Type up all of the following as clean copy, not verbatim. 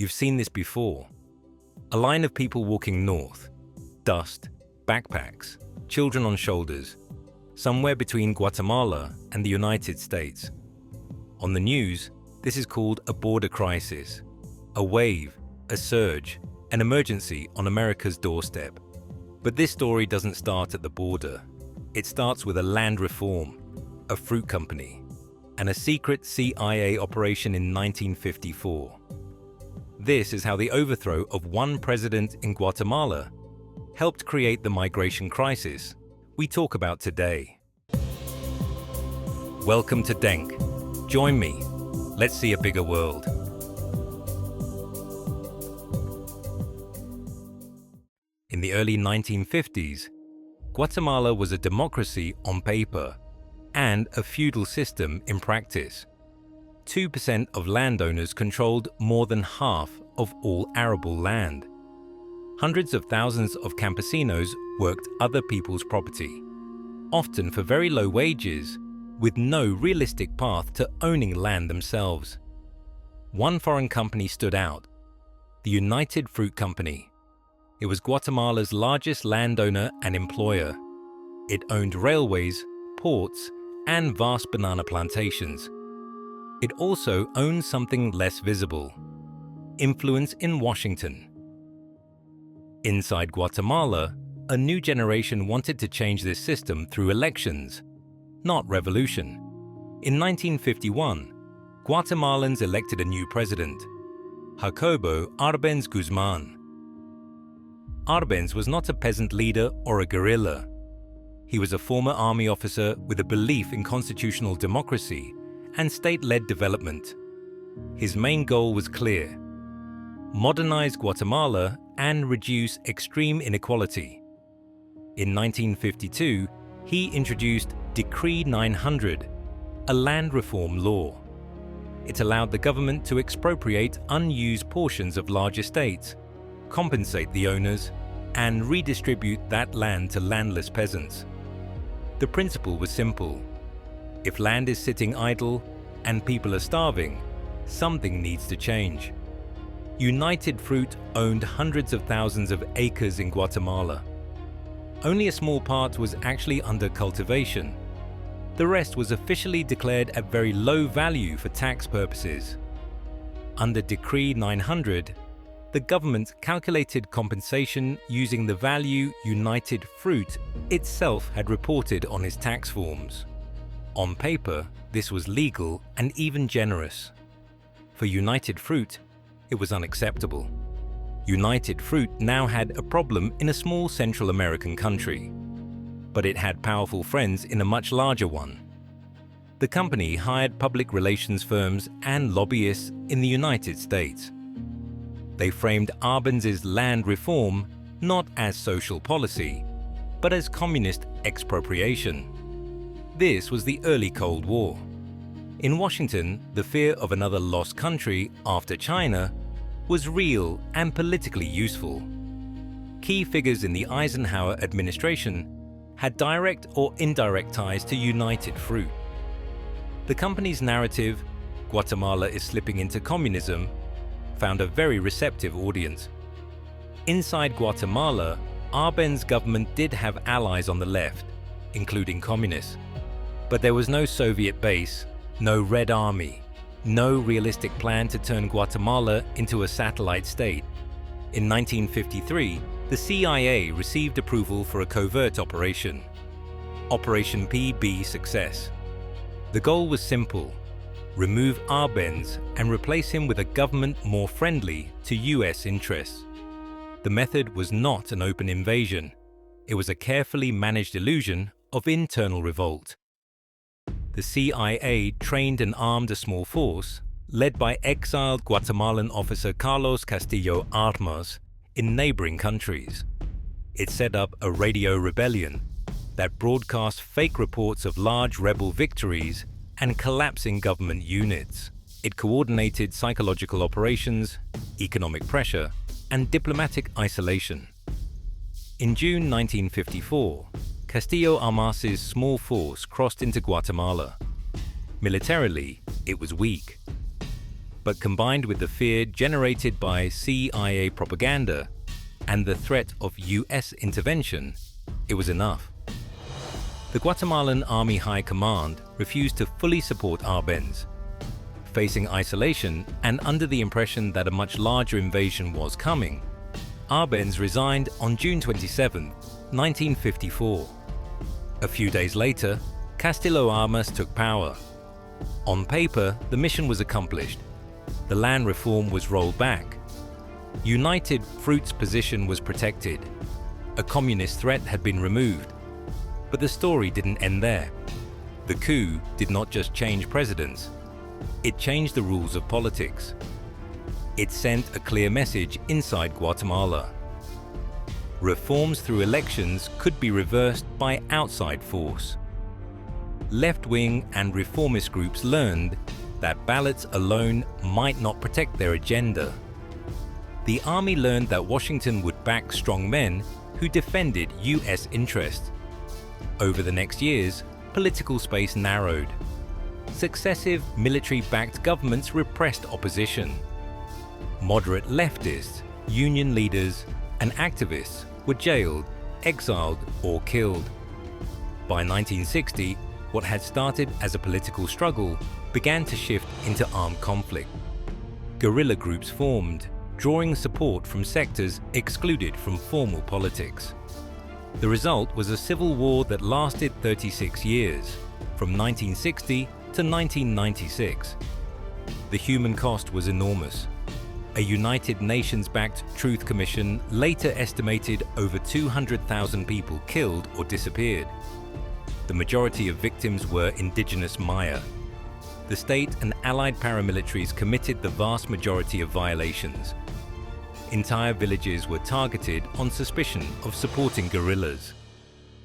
You've seen this before. A line of people walking north, dust, backpacks, children on shoulders, somewhere between Guatemala and the United States. On the news, this is called a border crisis, a wave, a surge, an emergency on America's doorstep. But this story doesn't start at the border. It starts with a land reform, a fruit company, and a secret CIA operation in 1954. This is how the overthrow of one president in Guatemala helped create the migration crisis we talk about today. Welcome to Denk. Join me. Let's see a bigger world. In the early 1950s, Guatemala was a democracy on paper and a feudal system in practice. 2% of landowners controlled more than half of all arable land. Hundreds of thousands of campesinos worked other people's property, often for very low wages, with no realistic path to owning land themselves. One foreign company stood out, the United Fruit Company. It was Guatemala's largest landowner and employer. It owned railways, ports, and vast banana plantations. It also owned something less visible: influence in Washington. Inside Guatemala, a new generation wanted to change this system through elections, not revolution. In 1951, Guatemalans elected a new president, Jacobo Árbenz Guzmán. Árbenz was not a peasant leader or a guerrilla. He was a former army officer with a belief in constitutional democracy and state-led development. His main goal was clear: modernize Guatemala and reduce extreme inequality. In 1952, he introduced Decree 900, a land reform law. It allowed the government to expropriate unused portions of large estates, compensate the owners, and redistribute that land to landless peasants. The principle was simple: if land is sitting idle and people are starving, something needs to change. United Fruit owned hundreds of thousands of acres in Guatemala. Only a small part was actually under cultivation. The rest was officially declared at very low value for tax purposes. Under Decree 900, the government calculated compensation using the value United Fruit itself had reported on its tax forms. On paper, this was legal and even generous. For United Fruit, it was unacceptable. United Fruit now had a problem in a small Central American country, but it had powerful friends in a much larger one. The company hired public relations firms and lobbyists in the United States. They framed Árbenz's land reform not as social policy, but as communist expropriation. This was the early Cold War. In Washington, the fear of another lost country after China was real and politically useful. Key figures in the Eisenhower administration had direct or indirect ties to United Fruit. The company's narrative, Guatemala is slipping into communism, found a very receptive audience. Inside Guatemala, Árbenz's government did have allies on the left, including communists. But there was no Soviet base, no Red Army, no realistic plan to turn Guatemala into a satellite state. In 1953, the CIA received approval for a covert operation, Operation PBSuccess. The goal was simple: remove Árbenz and replace him with a government more friendly to US interests. The method was not an open invasion. It was a carefully managed illusion of internal revolt. The CIA trained and armed a small force, led by exiled Guatemalan officer Carlos Castillo Armas, in neighboring countries. It set up a radio rebellion that broadcast fake reports of large rebel victories and collapsing government units. It coordinated psychological operations, economic pressure, and diplomatic isolation. In June 1954, Castillo Armas's small force crossed into Guatemala. Militarily, it was weak. But combined with the fear generated by CIA propaganda and the threat of US intervention, it was enough. The Guatemalan Army High Command refused to fully support Árbenz. Facing isolation and under the impression that a much larger invasion was coming, Árbenz resigned on June 27, 1954. A few days later, Castillo Armas took power. On paper, the mission was accomplished. The land reform was rolled back. United Fruit's position was protected. A communist threat had been removed. But the story didn't end there. The coup did not just change presidents. It changed the rules of politics. It sent a clear message inside Guatemala. Reforms through elections could be reversed by outside force. Left-wing and reformist groups learned that ballots alone might not protect their agenda. The army learned that Washington would back strong men who defended US interests. Over the next years, political space narrowed. Successive military-backed governments repressed opposition. Moderate leftists, union leaders, and activists were jailed, exiled, or killed. By 1960, what had started as a political struggle began to shift into armed conflict. Guerrilla groups formed, drawing support from sectors excluded from formal politics. The result was a civil war that lasted 36 years, from 1960 to 1996. The human cost was enormous. A United Nations-backed Truth Commission later estimated over 200,000 people killed or disappeared. The majority of victims were indigenous Maya. The state and allied paramilitaries committed the vast majority of violations. Entire villages were targeted on suspicion of supporting guerrillas.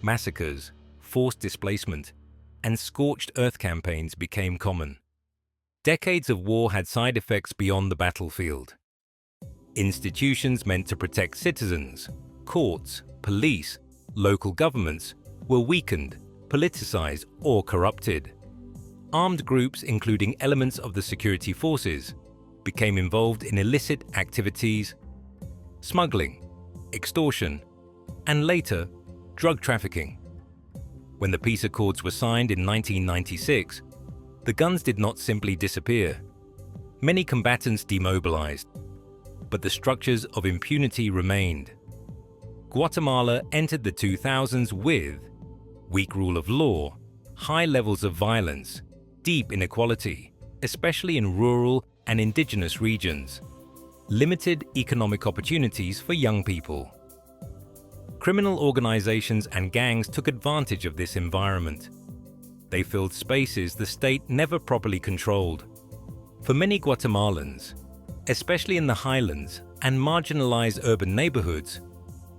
Massacres, forced displacement, and scorched earth campaigns became common. Decades of war had side effects beyond the battlefield. Institutions meant to protect citizens, courts, police, local governments, were weakened, politicized, or corrupted. Armed groups, including elements of the security forces, became involved in illicit activities, smuggling, extortion, and later, drug trafficking. When the peace accords were signed in 1996, the guns did not simply disappear. Many combatants demobilized, but the structures of impunity remained. Guatemala entered the 2000s with weak rule of law, high levels of violence, deep inequality, especially in rural and indigenous regions, limited economic opportunities for young people. Criminal organizations and gangs took advantage of this environment. They filled spaces the state never properly controlled. For many Guatemalans, especially in the highlands and marginalized urban neighborhoods,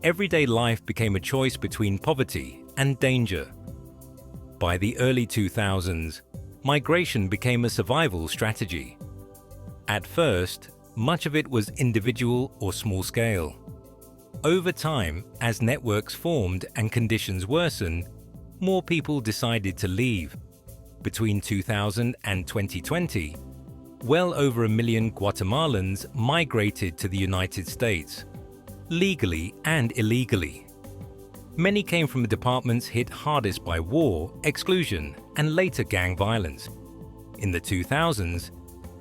everyday life became a choice between poverty and danger. By the early 2000s, migration became a survival strategy. At first, much of it was individual or small scale. Over time, as networks formed and conditions worsened, more people decided to leave. Between 2000 and 2020, well over 1 million Guatemalans migrated to the United States, legally and illegally. Many came from the departments hit hardest by war, exclusion, and later gang violence. In the 2000s,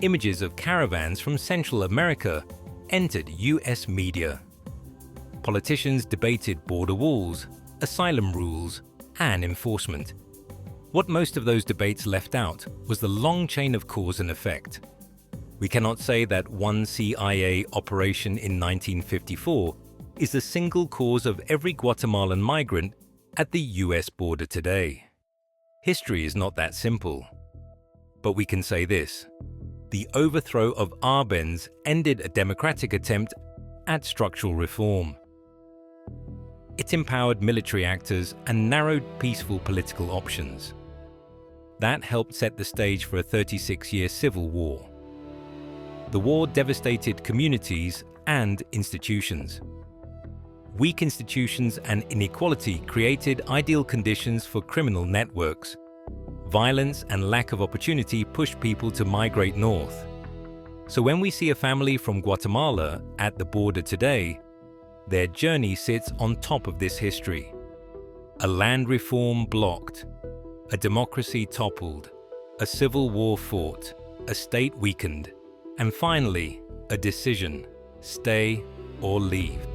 images of caravans from Central America entered US media. Politicians debated border walls, asylum rules, and enforcement. What most of those debates left out was the long chain of cause and effect. We cannot say that one CIA operation in 1954 is the single cause of every Guatemalan migrant at the US border today. History is not that simple. But we can say this: the overthrow of Árbenz ended a democratic attempt at structural reform. It empowered military actors and narrowed peaceful political options. That helped set the stage for a 36-year civil war. The war devastated communities and institutions. Weak institutions and inequality created ideal conditions for criminal networks. Violence and lack of opportunity pushed people to migrate north. So when we see a family from Guatemala at the border today, their journey sits on top of this history. A land reform blocked, a democracy toppled, a civil war fought, a state weakened, and finally, a decision: stay or leave.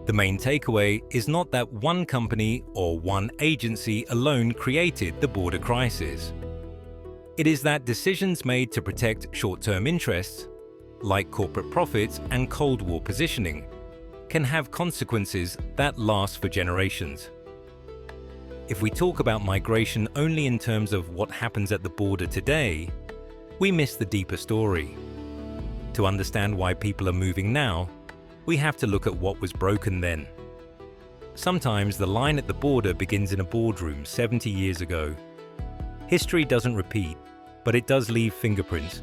The main takeaway is not that one company or one agency alone created the border crisis. It is that decisions made to protect short-term interests, like corporate profits and Cold War positioning, can have consequences that last for generations. If we talk about migration only in terms of what happens at the border today, we miss the deeper story. To understand why people are moving now, we have to look at what was broken then. Sometimes the line at the border begins in a boardroom 70 years ago. History doesn't repeat, but it does leave fingerprints.